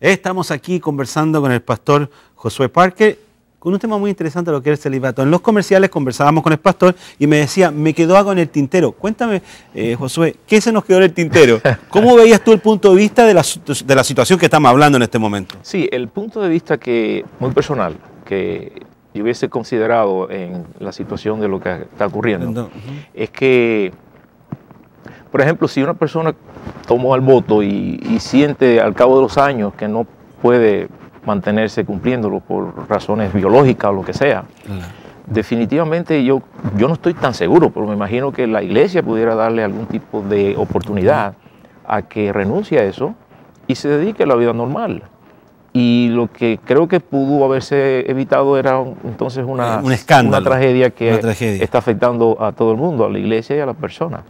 Estamos aquí conversando con el pastor Josué Parker con un tema muy interesante, lo que es el celibato. En los comerciales conversábamos con el pastor y me decía, me quedó algo en el tintero. Cuéntame, Josué, ¿qué se nos quedó en el tintero? ¿Cómo veías tú el punto de vista de la situación que estamos hablando en este momento? Sí, el punto de vista muy personal, que yo hubiese considerado en la situación de lo que está ocurriendo, es que, por ejemplo, si una persona tomó el voto y siente al cabo de los años que no puede mantenerse cumpliéndolo por razones biológicas o lo que sea, definitivamente yo no estoy tan seguro, pero me imagino que la iglesia pudiera darle algún tipo de oportunidad a que renuncie a eso y se dedique a la vida normal. Y lo que creo que pudo haberse evitado era entonces un escándalo, una tragedia que está afectando a todo el mundo, a la iglesia y a la persona.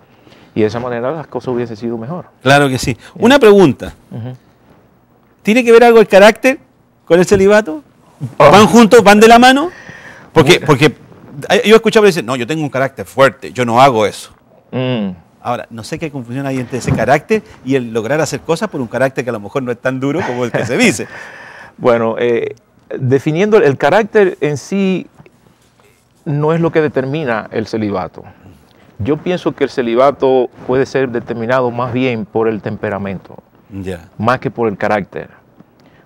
Y de esa manera las cosas hubiesen sido mejor. Claro que sí. Una pregunta. ¿Tiene que ver algo el carácter con el celibato? ¿Van juntos, van de la mano? Porque yo he escuchado decir, no, yo tengo un carácter fuerte, yo no hago eso. Ahora, no sé qué confusión hay entre ese carácter y el lograr hacer cosas por un carácter que a lo mejor no es tan duro como el que se dice. Bueno, definiendo el carácter en sí no es lo que determina el celibato. Yo pienso que el celibato puede ser determinado más bien por el temperamento, más que por el carácter.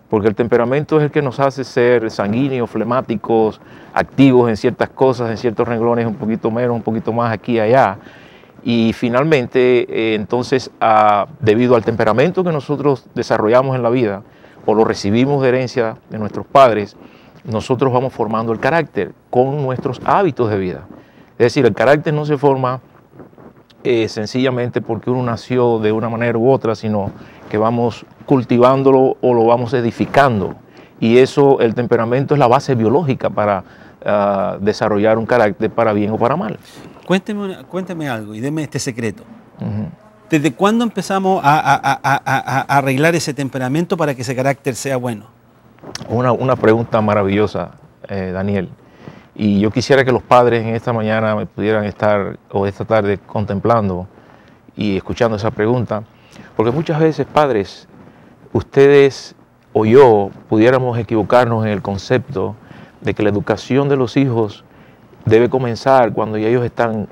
Porque el temperamento es el que nos hace ser sanguíneos, flemáticos, activos en ciertas cosas, en ciertos renglones, un poquito menos, un poquito más aquí y allá. Y finalmente, entonces, debido al temperamento que nosotros desarrollamos en la vida, o lo recibimos de herencia de nuestros padres, nosotros vamos formando el carácter con nuestros hábitos de vida. Es decir, el carácter no se forma sencillamente porque uno nació de una manera u otra, sino que vamos cultivándolo o lo vamos edificando. Y eso, el temperamento es la base biológica para desarrollar un carácter para bien o para mal. Cuénteme algo y deme este secreto. ¿Desde cuándo empezamos a arreglar ese temperamento para que ese carácter sea bueno? Una pregunta maravillosa, Daniel. Y yo quisiera que los padres en esta mañana me pudieran estar, o esta tarde, contemplando y escuchando esa pregunta. Porque muchas veces, padres, ustedes o yo pudiéramos equivocarnos en el concepto de que la educación de los hijos debe comenzar cuando ya ellos están un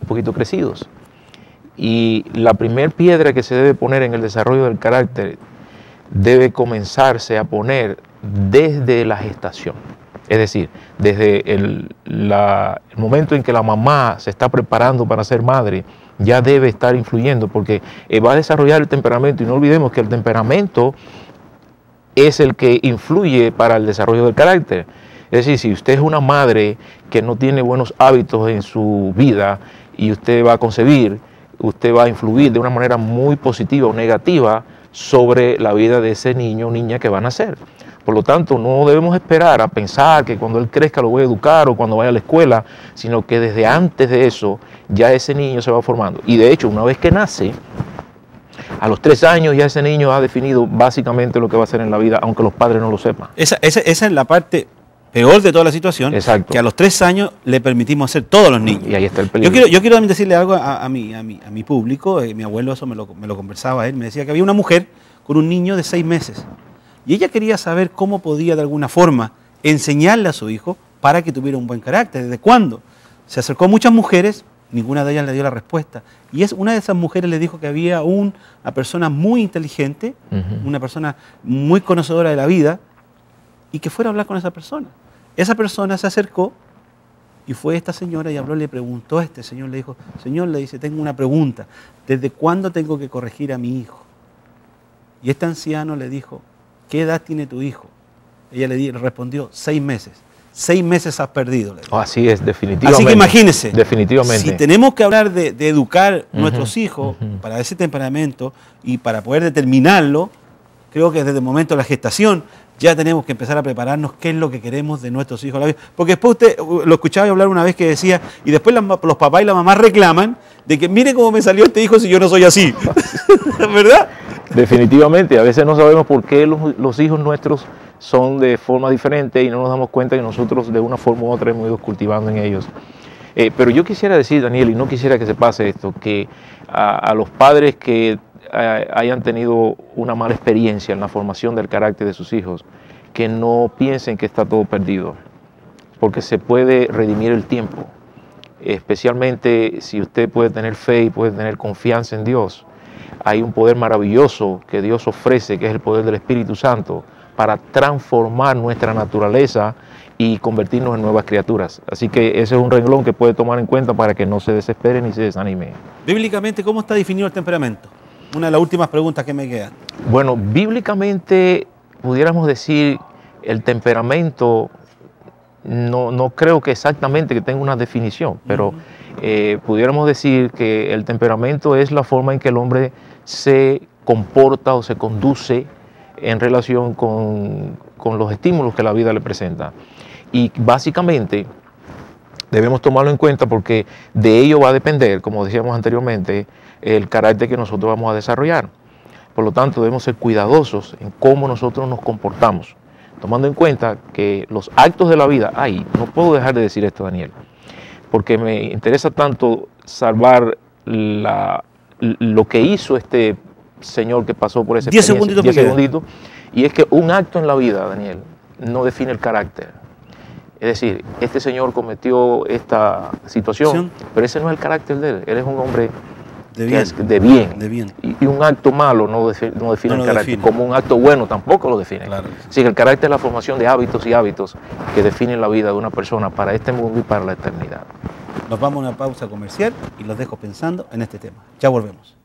poquito crecidos. Y la primer piedra que se debe poner en el desarrollo del carácter debe comenzarse a poner desde la gestación. Es decir, desde el momento en que la mamá se está preparando para ser madre, ya debe estar influyendo porque va a desarrollar el temperamento. Y no olvidemos que el temperamento es el que influye para el desarrollo del carácter. Es decir, si usted es una madre que no tiene buenos hábitos en su vida y usted va a concebir, usted va a influir de una manera muy positiva o negativa sobre la vida de ese niño o niña que va a nacer. Por lo tanto, no debemos esperar a pensar que cuando él crezca lo voy a educar o cuando vaya a la escuela, sino que desde antes de eso ya ese niño se va formando. Y de hecho, una vez que nace, a los 3 años ya ese niño ha definido básicamente lo que va a hacer en la vida, aunque los padres no lo sepan. Esa es la parte peor de toda la situación. Exacto. Que a los 3 años le permitimos hacer todos los niños. Y ahí está el peligro. Yo quiero también decirle algo a mi público. Mi abuelo eso me lo conversaba él. Me decía que había una mujer con un niño de 6 meses. Y ella quería saber cómo podía de alguna forma enseñarle a su hijo para que tuviera un buen carácter. ¿Desde cuándo? Se acercó a muchas mujeres, ninguna de ellas le dio la respuesta. Y una de esas mujeres le dijo que había una persona muy inteligente, una persona muy conocedora de la vida, y que fuera a hablar con esa persona. Esa persona se acercó y fue esta señora y habló, le preguntó a este señor, le dijo, señor, le dice, tengo una pregunta, ¿desde cuándo tengo que corregir a mi hijo? Y este anciano le dijo, ¿qué edad tiene tu hijo? Ella le respondió, 6 meses. 6 meses has perdido. Así es, definitivamente. Así que imagínese, definitivamente. Si tenemos que hablar de educar nuestros hijos para ese temperamento y para poder determinarlo, creo que desde el momento de la gestación ya tenemos que empezar a prepararnos qué es lo que queremos de nuestros hijos. Porque después usted lo escuchaba hablar una vez que decía, y después los papás y la mamá reclaman de que mire cómo me salió este hijo si yo no soy así. ¿Verdad? Definitivamente, a veces no sabemos por qué los hijos nuestros son de forma diferente y no nos damos cuenta que nosotros de una forma u otra hemos ido cultivando en ellos. Pero yo quisiera decir, Daniel, y no quisiera que se pase esto, que a los padres que hayan tenido una mala experiencia en la formación del carácter de sus hijos, que no piensen que está todo perdido, porque se puede redimir el tiempo, especialmente si usted puede tener fe y puede tener confianza en Dios. Hay un poder maravilloso que Dios ofrece, que es el poder del Espíritu Santo, para transformar nuestra naturaleza y convertirnos en nuevas criaturas. Así que ese es un renglón que puede tomar en cuenta para que no se desespere ni se desanime. Bíblicamente, ¿cómo está definido el temperamento? Una de las últimas preguntas que me quedan. Bueno, bíblicamente pudiéramos decir el temperamento, no creo que exactamente que tenga una definición, pero pudiéramos decir que el temperamento es la forma en que el hombre se comporta o se conduce en relación con los estímulos que la vida le presenta. Y básicamente debemos tomarlo en cuenta porque de ello va a depender, como decíamos anteriormente, el carácter que nosotros vamos a desarrollar. Por lo tanto, debemos ser cuidadosos en cómo nosotros nos comportamos, tomando en cuenta que los actos de la vida, no puedo dejar de decir esto, Daniel, porque me interesa tanto salvar lo que hizo este señor que pasó por ese 10 segunditos. Y es que un acto en la vida, Daniel, no define el carácter. Es decir, este señor cometió esta situación, pero ese no es el carácter de él. Él es un hombre de bien. Y un acto malo no define el carácter. Como un acto bueno tampoco lo define. Claro. Así que el carácter es la formación de hábitos y hábitos que definen la vida de una persona para este mundo y para la eternidad. Nos vamos a una pausa comercial y los dejo pensando en este tema. Ya volvemos.